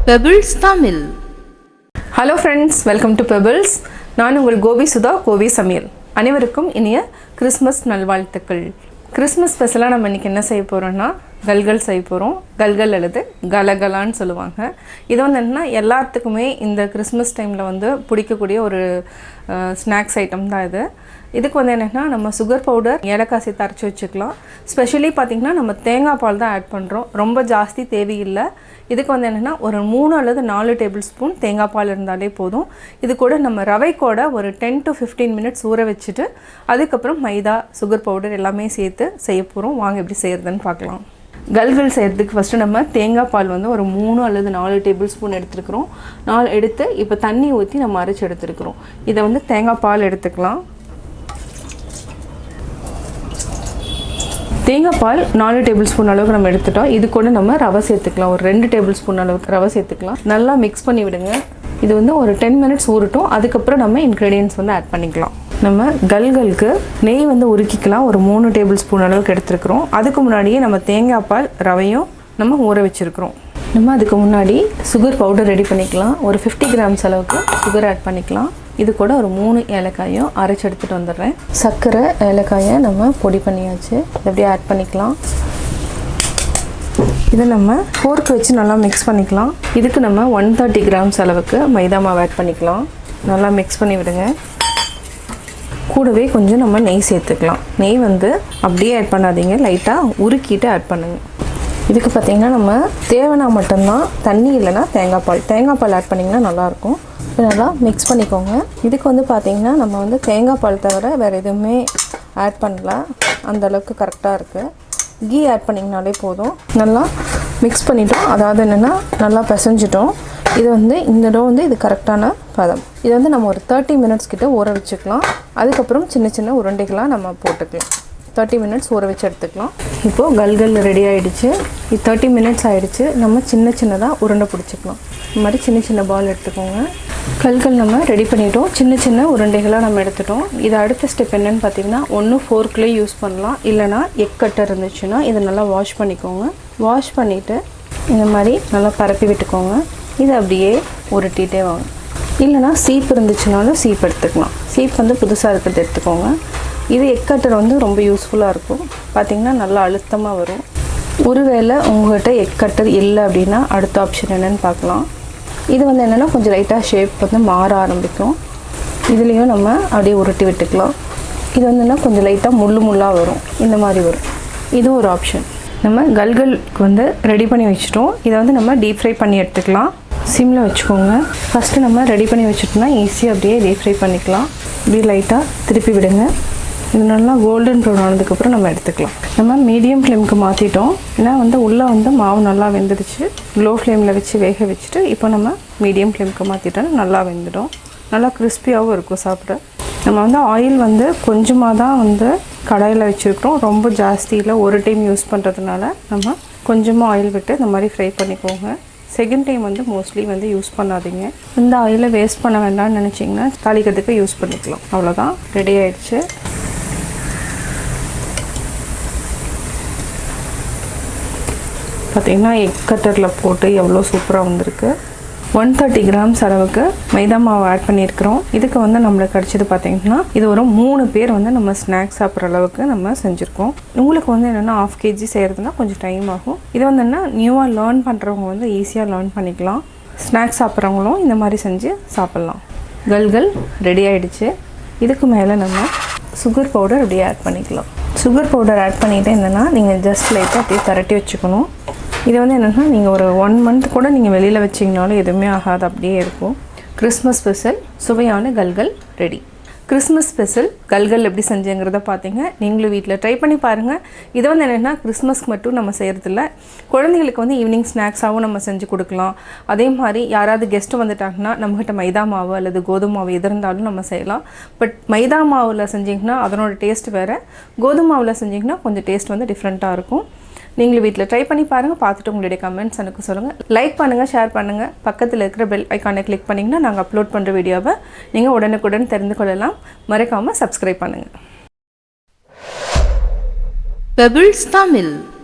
Pebbles Tamil. Hello friends, welcome to Pebbles. நான் உங்கள் gobisudha கோவி சமையல். அனைவருக்கும் இனிய கிறிஸ்மஸ் நல்வாழ்த்துக்கள். கிறிஸ்மஸ் ஸ்பெஷலாக நம்ம இன்றைக்கி என்ன செய்ய போகிறோம்னா கல்கல் செய்ய போகிறோம். கல்கல் அல்லது கலகலான்னு சொல்லுவாங்க. இது வந்து என்னென்னா எல்லாத்துக்குமே இந்த கிறிஸ்மஸ் டைமில் வந்து பிடிக்கக்கூடிய ஒரு ஸ்நாக்ஸ் ஐட்டம் தான் இது. இதுக்கு வந்து என்னென்னா நம்ம சுகர் பவுடர் ஏலக்காய் சேர்த்து அரைச்சி வச்சுக்கலாம். ஸ்பெஷலி பார்த்திங்கன்னா நம்ம தேங்காய் பால் தான் ஆட் பண்ணுறோம். ரொம்ப ஜாஸ்தி தேவையில்லை. இதுக்கு வந்து என்னென்னா ஒரு 3 அல்லது 4 டேபிள் ஸ்பூன் தேங்காய் பால் இருந்தாலே போதும். இது கூட நம்ம ரவை கூட ஒரு 10 to 15 மினிட்ஸ் ஊற வச்சுட்டு அதுக்கப்புறம் மைதா சுகர் பவுடர் எல்லாமே சேர்த்து செய்ய போகிறோம். வாங்க எப்படி செய்கிறதுன்னு பார்க்கலாம். கல்கல் செய்கிறதுக்கு ஃபஸ்ட்டு நம்ம தேங்காய் பால் வந்து ஒரு 3 அல்லது 4 டேபிள் ஸ்பூன் எடுத்துருக்குறோம். 4 எடுத்து இப்போ தண்ணி ஊற்றி நம்ம அரைச்சி எடுத்துருக்குறோம். இதை வந்து தேங்காய் பால் எடுத்துக்கலாம். தேங்காய் பால் 4 டேபிள் ஸ்பூன் அளவுக்கு நம்ம எடுத்துட்டோம். இது கூட நம்ம ரவை சேர்த்துக்கலாம். ஒரு 2 டேபிள் ஸ்பூன் அளவுக்கு ரவை சேர்த்துக்கலாம். நல்லா மிக்ஸ் பண்ணி விடுங்க. இது வந்து ஒரு 10 மினிட்ஸ் ஊறட்டும். அதுக்கப்புறம் நம்ம இன்க்ரீடியன்ட்ஸ் வந்து ஆட் பண்ணிக்கலாம். நம்ம கல்கலுக்கு நெய் வந்து உருக்கிக்கலாம். ஒரு 3 டேபிள் ஸ்பூன் அளவுக்கு எடுத்துருக்குறோம். அதுக்கு முன்னாடியே நம்ம தேங்காய் பால் ரவையும் நம்ம ஊற வச்சுருக்குறோம். நம்ம அதுக்கு முன்னாடி சுகர் பவுடர் ரெடி பண்ணிக்கலாம். ஒரு 50 கிராம்ஸ் அளவுக்கு சுகர் ஆட் பண்ணிக்கலாம். இது கூட ஒரு 3 ஏலக்காயும் அரைச்சி எடுத்துகிட்டு வந்துடுறேன். சர்க்கரை ஏலக்காயை நம்ம பொடி பண்ணியாச்சு. எப்படியே ஆட் பண்ணிக்கலாம். இதை நம்ம ஃபோர்க் வச்சு நல்லா மிக்ஸ் பண்ணிக்கலாம். இதுக்கு நம்ம 130 கிராம்ஸ் அளவுக்கு மைதா மாவு ஆட் பண்ணிக்கலாம். நல்லா மிக்ஸ் பண்ணி விடுங்க. கூடவே கொஞ்சம் நம்ம நெய் சேர்த்துக்கலாம். நெய் வந்து அப்படியே ஆட் பண்ணாதீங்க, லைட்டாக உருக்கிட்டு ஆட் பண்ணுங்கள். இதுக்கு பார்த்திங்கன்னா நம்ம தேவைன்னா மட்டும்தான் தண்ணி இல்லைன்னா தேங்காய் பால் ஆட் பண்ணிங்கன்னா நல்லாயிருக்கும். நல்லா மிக்ஸ் பண்ணிக்கோங்க. இதுக்கு வந்து பார்த்திங்கன்னா நம்ம வந்து தேங்காய் பால் தவிர வேறு எதுவுமே ஆட் பண்ணல. அந்தளவுக்கு கரெக்டாக இருக்குது. கீ ஆட் பண்ணிங்கனாலே போதும். நல்லா மிக்ஸ் பண்ணிட்டோம். அதாவது என்னென்னா நல்லா பிசைஞ்சிட்டோம். இது வந்து இந்த டோ வந்து இது கரெக்டான பதம். இதை வந்து நம்ம ஒரு 30 மினிட்ஸ் கிட்ட ஊற வச்சுக்கலாம். அதுக்கப்புறம் சின்ன சின்ன உருண்டைகளாக நம்ம போட்டுக்கலாம். 30 மினிட்ஸ் ஊற வச்சு எடுத்துக்கலாம். இப்போது கல்கல் ரெடி ஆகிடுச்சு. இது 30 மினிட்ஸ் ஆகிடுச்சு. நம்ம சின்னதாக உருண்டை பிடிச்சிக்கலாம். இந்த மாதிரி சின்ன பால் எடுத்துக்கோங்க. கல்கல் நம்ம ரெடி பண்ணிட்டோம். சின்ன உருண்டைகளாக நம்ம எடுத்துட்டோம். இது அடுத்த ஸ்டெப் என்னென்னு பார்த்தீங்கன்னா, ஒன்று ஃபோர்க்லேயே யூஸ் பண்ணலாம், இல்லைனா எக் கட்டர் இருந்துச்சுன்னா இதை நல்லா வாஷ் பண்ணிக்கோங்க. வாஷ் பண்ணிவிட்டு இந்த மாதிரி நல்லா பரப்பி விட்டுக்கோங்க. இதை அப்படியே உருட்டிகிட்டே வாங்க. இல்லைனா சீப் இருந்துச்சுனாலும் சீப் எடுத்துக்கலாம். சீப் வந்து புதுசாக இருக்கிறது எடுத்துக்கோங்க. இது எக் கட்டர் வந்து ரொம்ப யூஸ்ஃபுல்லாக இருக்கும். பார்த்திங்கன்னா நல்லா அழுத்தமாக வரும். ஒருவேளை உங்கள்கிட்ட எக் கட்டர் இல்லை அப்படின்னா அடுத்த ஆப்ஷன் என்னென்னு பார்க்கலாம். இது வந்து என்னென்னா கொஞ்சம் லைட்டாக ஷேப் வந்து மாற ஆரம்பிக்கும். இதுலேயும் நம்ம அப்படியே உருட்டி விட்டுக்கலாம். இது வந்துன்னா கொஞ்சம் லைட்டாக முள்ளாக வரும். இந்த மாதிரி வரும். இது ஒரு ஆப்ஷன். நம்ம கல்கலுக்கு வந்து ரெடி பண்ணி வச்சுட்டோம். இதை வந்து நம்ம டீப் ஃப்ரை பண்ணி எடுத்துக்கலாம். சிம்மில் வச்சுக்கோங்க. ஃபஸ்ட்டு நம்ம ரெடி பண்ணி வச்சுட்டோம்னா ஈஸியாக அப்படியே டீப் ஃப்ரை பண்ணிக்கலாம். இப்படி லைட்டாக திருப்பி விடுங்க. இது நல்லா கோல்டன் ப்ரௌன் ஆனதுக்கப்புறம் நம்ம எடுத்துக்கலாம். நம்ம மீடியம் ஃப்ளேமுக்கு மாற்றிட்டோம். ஏன்னா வந்து உள்ளே வந்து மாவு நல்லா வெந்துடுச்சு. லோ ஃப்ளேமில் வச்சு வேக வச்சுட்டு இப்போ நம்ம மீடியம் ஃப்ளேமுக்கு மாற்றிட்டோன்னா நல்லா வெந்துடும். நல்லா கிறிஸ்பியாகவும் இருக்கும் சாப்பிட. நம்ம வந்து ஆயில் வந்து கொஞ்சமாக தான் வந்து கடாயில் வச்சுருக்கிறோம். ரொம்ப ஜாஸ்தியில் ஒரு டைம் யூஸ் பண்ணுறதுனால நம்ம கொஞ்சமாக ஆயில் விட்டு இந்த மாதிரி ஃப்ரை பண்ணிக்கோங்க. செகண்ட் டைம் வந்து மோஸ்ட்லி வந்து யூஸ் பண்ணாதீங்க. இந்த ஆயிலை வேஸ்ட் பண்ண வேண்டாம்னு நினச்சிங்கன்னா தாளிக்கிறதுக்கு யூஸ் பண்ணிக்கலாம். அவ்வளோதான், ரெடி ஆகிடுச்சு. பார்த்திங்கன்னா எக் கட்டரில் போட்டு எவ்வளோ சூப்பராக வந்திருக்கு. 130 கிராம்ஸ் அளவுக்கு மைதா மாவு ஆட் பண்ணியிருக்கிறோம். இதுக்கு வந்து நம்மளுக்கு கிடச்சிது பார்த்திங்கன்னா இது ஒரு 3 பேர் வந்து நம்ம ஸ்நாக்ஸ் சாப்பிட்ற அளவுக்கு நம்ம செஞ்சுருக்கோம். உங்களுக்கு வந்து என்னென்னா 1/2 kg செய்கிறதுனா கொஞ்சம் டைம் ஆகும். இது வந்து என்ன நியூவாக லேர்ன் பண்ணுறவங்க வந்து ஈஸியாக லேர்ன் பண்ணிக்கலாம். ஸ்நாக்ஸ் சாப்பிட்றவங்களும் இந்த மாதிரி செஞ்சு சாப்பிட்லாம். கல்கல் ரெடி ஆகிடுச்சு. இதுக்கு மேலே நம்ம சுகர் பவுடர் அப்படியே ஆட் பண்ணிக்கலாம். சுகர் பவுடர் ஆட் பண்ணிவிட்டு என்னென்னா நீங்கள் ஜஸ்ட் லைட்டாக அப்படியே திரட்டி வச்சுக்கணும். இது வந்து என்னென்னா நீங்கள் ஒரு 1 மந்த் கூட நீங்கள் வெளியில் வச்சிங்கனாலும் எதுவுமே ஆகாது, அப்படியே இருக்கும். கிறிஸ்மஸ் ஸ்பெஷல் சுவையான கல்கல் ரெடி. கிறிஸ்மஸ் ஸ்பெஷல் கல்கல் எப்படி செஞ்சுங்கிறத பார்த்தீங்க. நீங்களும் வீட்டில் ட்ரை பண்ணி பாருங்கள். இது வந்து என்னென்னா கிறிஸ்மஸ்க்கு மட்டும் நம்ம செய்கிறதில்ல, குழந்தைங்களுக்கு வந்து ஈவினிங் ஸ்நாக்ஸாகவும் நம்ம செஞ்சு கொடுக்கலாம். அதே மாதிரி யாராவது கெஸ்ட்டு வந்துட்டாங்கன்னா நம்மகிட்ட மைதா மாவு அல்லது கோதுமை மாவு எது இருந்தாலும் நம்ம செய்யலாம். பட் மைதா மாவில் செஞ்சிங்கன்னா அதனோட டேஸ்ட் வேறு, கோதுமை மாவில் செஞ்சிங்கன்னா கொஞ்சம் டேஸ்ட் வந்து டிஃப்ரெண்ட்டாக இருக்கும். நீங்களும் வீட்டில் ட்ரை பண்ணி பாருங்கள். பார்த்துட்டு உங்களுடைய கமெண்ட்ஸ் எனக்கு சொல்லுங்கள். லைக் பண்ணுங்கள், ஷேர் பண்ணுங்கள். பக்கத்தில் இருக்கிற பெல் ஐக்கானை கிளிக் பண்ணிங்கன்னா நாங்கள் அப்லோட் பண்ணுற வீடியோவை நீங்கள் உடனுக்குடன் தெரிந்து கொள்ளலாம். மறக்காமல் சப்ஸ்கிரைப் பண்ணுங்கள். Pebbles Tamil.